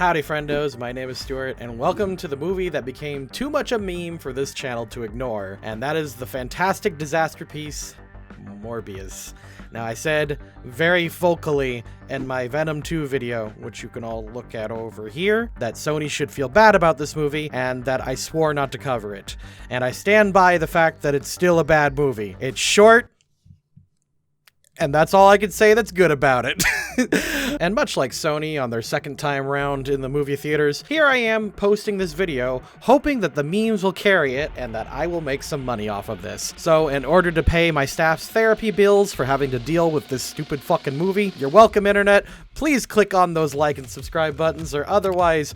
Howdy friendos, my name is Stuart, and welcome to the movie that became too much a meme for this channel to ignore, and that is the fantastic disaster piece, Morbius. Now I said very vocally in my Venom 2 video, which you can all look at over here, that Sony should feel bad about this movie, and that I swore not to cover it. And I stand by the fact that it's still a bad movie. It's short, and that's all I can say that's good about it. And much like Sony on their second time round in the movie theaters, here I am posting this video, hoping that the memes will carry it and that I will make some money off of this. So in order to pay my staff's therapy bills for having to deal with this stupid fucking movie, you're welcome internet. Please click on those like and subscribe buttons, or otherwise,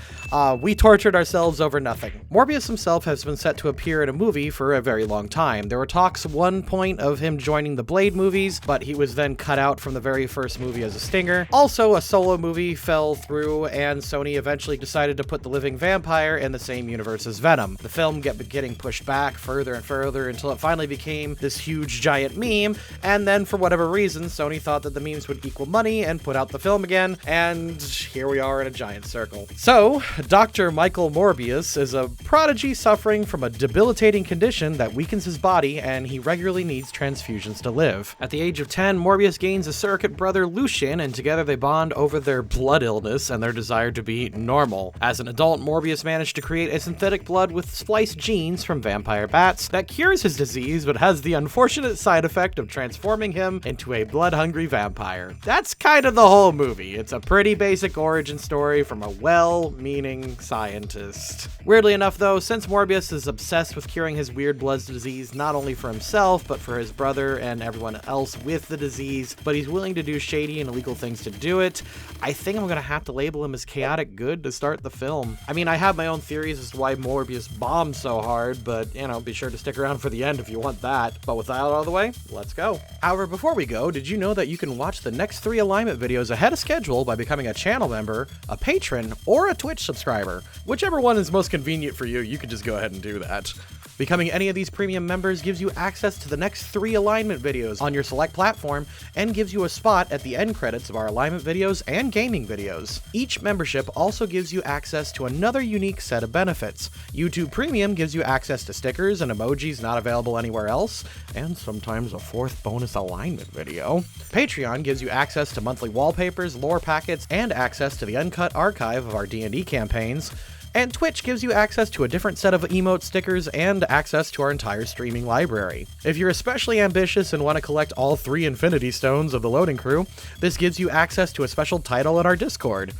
we tortured ourselves over nothing. Morbius himself has been set to appear in a movie for a very long time. There were talks at one point of him joining the Blade movies, but he was then cut out from the very first movie as a stinger. Also, a solo movie fell through, and Sony eventually decided to put the living vampire in the same universe as Venom. The film kept getting pushed back further and further until it finally became this huge giant meme, and then for whatever reason, Sony thought that the memes would equal money and put out the film again, and here we are in a giant circle. So, Dr. Michael Morbius is a prodigy suffering from a debilitating condition that weakens his body, and he regularly needs transfusions to live. At the age of 10, Morbius gains a surrogate brother, Lucian, and together they bond over their blood illness and their desire to be normal. As an adult, Morbius managed to create a synthetic blood with spliced genes from vampire bats that cures his disease, but has the unfortunate side effect of transforming him into a blood-hungry vampire. That's kind of the whole movie. It's a pretty basic origin story from a well-meaning scientist. Weirdly enough though, since Morbius is obsessed with curing his weird blood disease not only for himself, but for his brother and everyone else with the disease, but he's willing to do shady and illegal things to do it, I think I'm gonna have to label him as chaotic good to start the film. I mean, I have my own theories as to why Morbius bombed so hard, but, you know, be sure to stick around for the end if you want that. But with that out of the way, let's go. However, before we go, did you know that you can watch the next 3 alignment videos ahead of schedule by becoming a channel member, a patron, or a Twitch subscriber? Whichever one is most convenient for you, you can just go ahead and do that. Becoming any of these premium members gives you access to the next 3 alignment videos on your select platform and gives you a spot at the end credits of our alignment videos and gaming videos. Each membership also gives you access to another unique set of benefits. YouTube Premium gives you access to stickers and emojis not available anywhere else, and sometimes a 4th bonus alignment video. Patreon gives you access to monthly wallpapers, lore packets, and access to the uncut archive of our D&D campaigns. And Twitch gives you access to a different set of emote stickers and access to our entire streaming library. If you're especially ambitious and want to collect all 3 Infinity Stones of the Loading Crew, this gives you access to a special title in our Discord.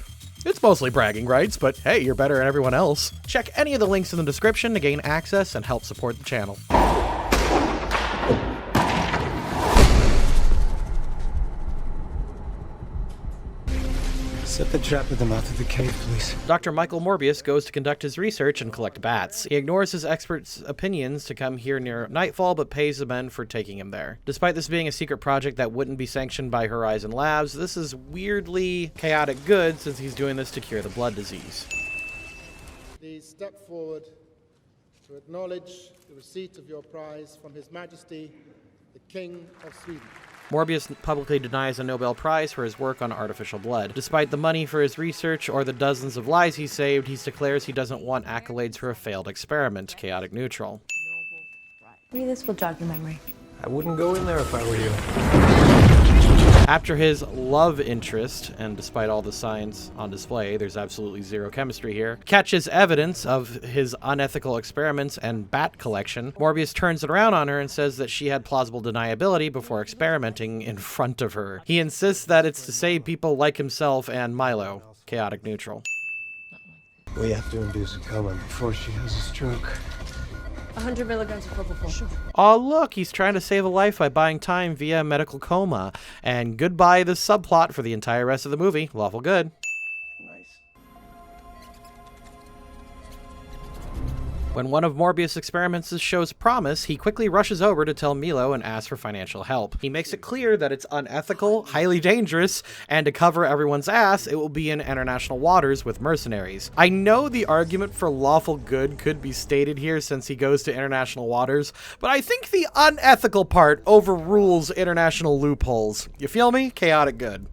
It's mostly bragging rights, but hey, you're better than everyone else. Check any of the links in the description to gain access and help support the channel. Set the trap at the mouth of the cave, please. Dr. Michael Morbius goes to conduct his research and collect bats. He ignores his experts' opinions to come here near nightfall, but pays the men for taking him there. Despite this being a secret project that wouldn't be sanctioned by Horizon Labs, this is weirdly chaotic good since he's doing this to cure the blood disease. Please step forward to acknowledge the receipt of your prize from His Majesty, the King of Sweden. Morbius publicly denies a Nobel Prize for his work on artificial blood. Despite the money for his research or the dozens of lives he saved, he declares he doesn't want accolades for a failed experiment, chaotic neutral. Maybe this will jog your memory. I wouldn't go in there if I were you. After his love interest, and despite all the signs on display, there's absolutely zero chemistry here, catches evidence of his unethical experiments and bat collection, Morbius turns it around on her and says that she had plausible deniability before experimenting in front of her. He insists that it's to save people like himself and Milo, chaotic neutral. We have to induce a coma before she has a stroke. 100 milligrams of propofol. Oh look, he's trying to save a life by buying time via medical coma. And goodbye this subplot for the entire rest of the movie. Lawful good. When one of Morbius' experiments shows promise, he quickly rushes over to tell Milo and ask for financial help. He makes it clear that it's unethical, highly dangerous, and to cover everyone's ass, it will be in international waters with mercenaries. I know the argument for lawful good could be stated here since he goes to international waters, but I think the unethical part overrules international loopholes. You feel me? Chaotic good.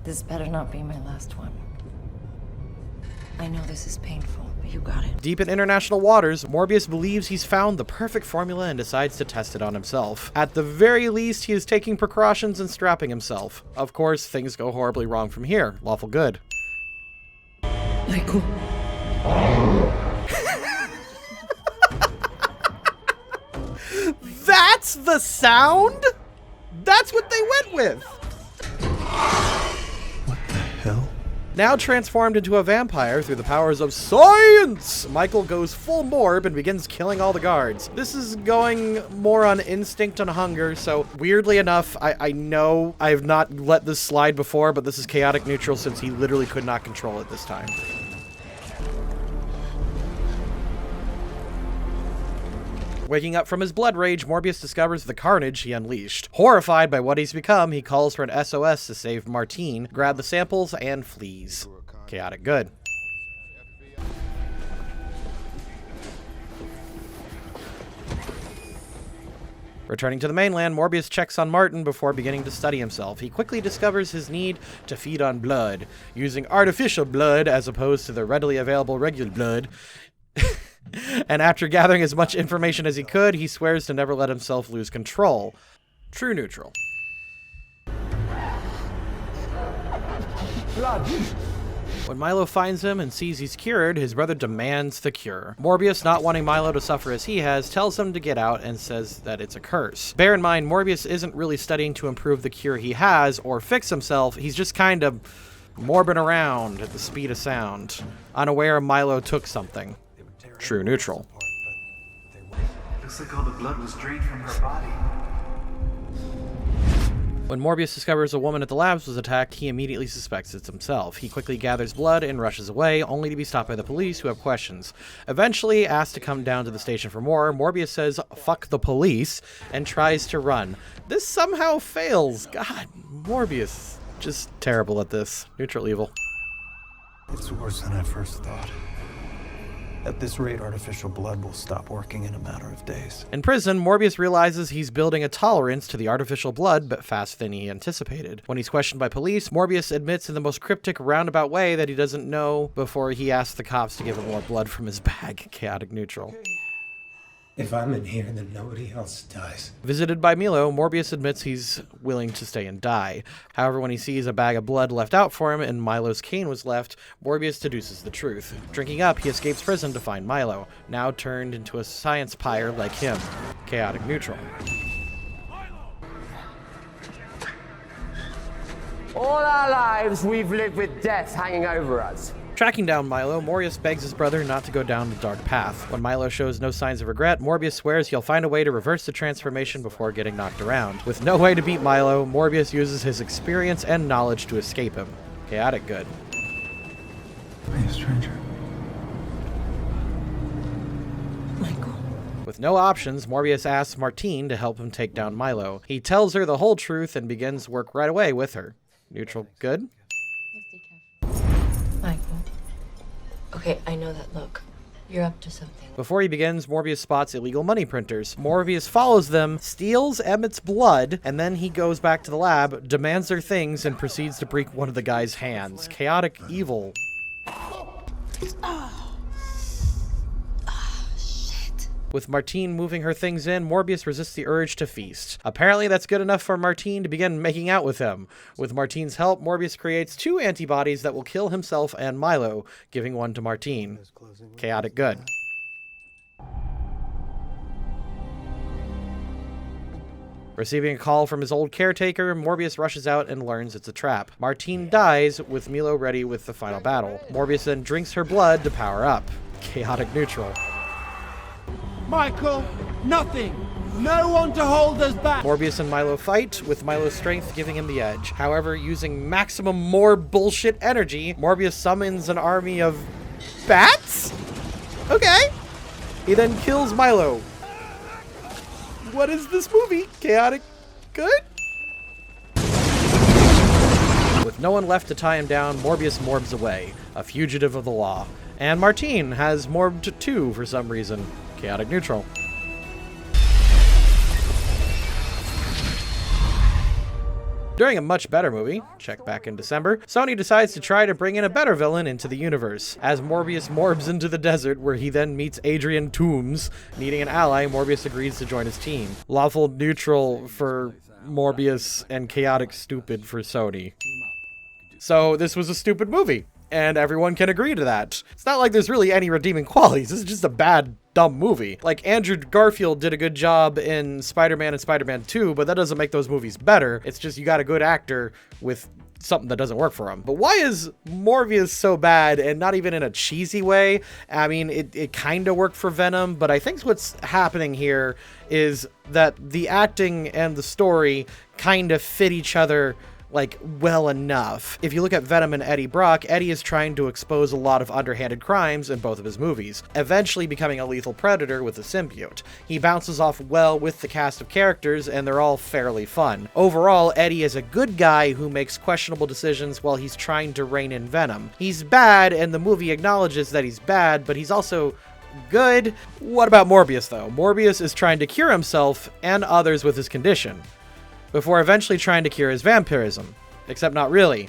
This better not be my last one. I know this is painful, but you got it. Deep in international waters, Morbius believes he's found the perfect formula and decides to test it on himself. At the very least, he is taking precautions and strapping himself. Of course, things go horribly wrong from here. Lawful good. Michael. That's the sound? That's what they went with! What the hell? Now transformed into a vampire through the powers of science, Michael goes full Morb and begins killing all the guards. This is going more on instinct and hunger, so weirdly enough, I know I have not let this slide before, but this is chaotic neutral since he literally could not control it this time. Waking up from his blood rage, Morbius discovers the carnage he unleashed. Horrified by what he's become, he calls for an SOS to save Martine, grab the samples, and flees. Chaotic good. Returning to the mainland, Morbius checks on Martin before beginning to study himself. He quickly discovers his need to feed on blood, using artificial blood as opposed to the readily available regular blood. And after gathering as much information as he could, he swears to never let himself lose control. True neutral. Blood. When Milo finds him and sees he's cured, his brother demands the cure. Morbius, not wanting Milo to suffer as he has, tells him to get out and says that it's a curse. Bear in mind, Morbius isn't really studying to improve the cure he has or fix himself, he's just kind of morbing around at the speed of sound, unaware Milo took something. True neutral. Looks like all the blood was drained from her body. When Morbius discovers a woman at the labs was attacked, he immediately suspects it's himself. He quickly gathers blood and rushes away, only to be stopped by the police, who have questions. Eventually, asked to come down to the station for more, Morbius says, "Fuck the police," and tries to run. This somehow fails. God, Morbius, just terrible at this. Neutral evil. It's worse than I first thought. At this rate, artificial blood will stop working in a matter of days. In prison, Morbius realizes he's building a tolerance to the artificial blood, but faster than he anticipated. When he's questioned by police, Morbius admits in the most cryptic, roundabout way that he doesn't know before he asks the cops to give him more blood from his bag. Chaotic neutral. If I'm in here, then nobody else dies. Visited by Milo, Morbius admits he's willing to stay and die. However, when he sees a bag of blood left out for him and Milo's cane was left, Morbius deduces the truth. Drinking up, he escapes prison to find Milo, now turned into a science pyre like him. Chaotic neutral. All our lives, we've lived with death hanging over us. Tracking down Milo, Morbius begs his brother not to go down the dark path. When Milo shows no signs of regret, Morbius swears he'll find a way to reverse the transformation before getting knocked around. With no way to beat Milo, Morbius uses his experience and knowledge to escape him. Chaotic good. Hey, stranger. Michael. With no options, Morbius asks Martine to help him take down Milo. He tells her the whole truth and begins work right away with her. Neutral good. Michael. Okay, I know that look. You're up to something. Before he begins, Morbius spots illegal money printers. Morbius follows them, steals Emmett's blood, and then he goes back to the lab, demands their things, and proceeds to break one of the guy's hands. Chaotic evil. With Martine moving her things in, Morbius resists the urge to feast. Apparently that's good enough for Martine to begin making out with him. With Martine's help, Morbius creates 2 antibodies that will kill himself and Milo, giving one to Martine. Chaotic good. Receiving a call from his old caretaker, Morbius rushes out and learns it's a trap. Martine dies, with Milo ready with the final battle. Morbius then drinks her blood to power up. Chaotic neutral. Michael, nothing! No one to hold us back! Morbius and Milo fight, with Milo's strength giving him the edge. However, using maximum more bullshit energy, Morbius summons an army of bats? Okay. He then kills Milo. What is this movie? Chaotic good? With no one left to tie him down, Morbius morbs away, a fugitive of the law. And Martine has morbed too for some reason. Chaotic neutral. Hey, During a much better movie, check back in December, Sony decides to try to bring in a better villain into the universe. As Morbius morbs into the desert, where he then meets Andrian Toomes, needing an ally, Morbius agrees to join his team. Lawful neutral for Morbius and chaotic stupid for Sony. So this was a stupid movie, and everyone can agree to that. It's not like there's really any redeeming qualities. This is just a bad, dumb movie. Like, Andrew Garfield did a good job in Spider-Man and Spider-Man 2, but that doesn't make those movies better. It's just you got a good actor with something that doesn't work for him. But why is Morbius so bad, and not even in a cheesy way? I mean, it kind of worked for Venom, but I think what's happening here is that the acting and the story kind of fit each other like well enough. If you look at Venom and Eddie Brock, Eddie is trying to expose a lot of underhanded crimes in both of his movies, eventually becoming a lethal predator with a symbiote. He bounces off well with the cast of characters, and they're all fairly fun. Overall, Eddie is a good guy who makes questionable decisions while he's trying to rein in Venom. He's bad, and the movie acknowledges that he's bad, but he's also good. What about Morbius, though? Morbius is trying to cure himself and others with his condition, before eventually trying to cure his vampirism. Except not really.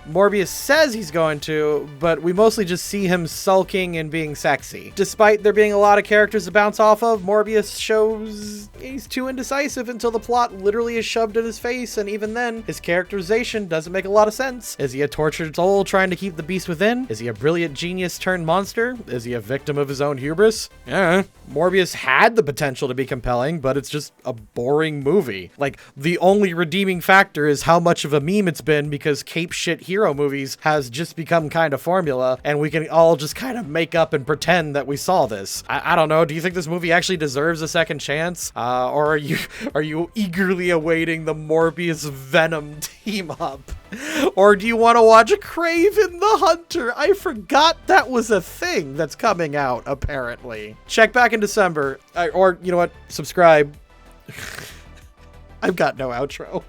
Morbius says he's going to, but we mostly just see him sulking and being sexy. Despite there being a lot of characters to bounce off of, Morbius shows he's too indecisive until the plot literally is shoved in his face, and even then, his characterization doesn't make a lot of sense. Is he a tortured soul trying to keep the beast within? Is he a brilliant genius turned monster? Is he a victim of his own hubris? Yeah. Morbius had the potential to be compelling, but it's just a boring movie. Like, the only redeeming factor is how much of a meme it's been, because cape shit hero movies has just become kind of formula, and we can all just kind of make up and pretend that we saw this. I don't know. Do you think this movie actually deserves a second chance? Or are you eagerly awaiting the Morbius Venom team up? Or do you want to watch Kraven the Hunter? I forgot that was a thing that's coming out, apparently. Check back in December. Or, you know what? Subscribe. I've got no outro.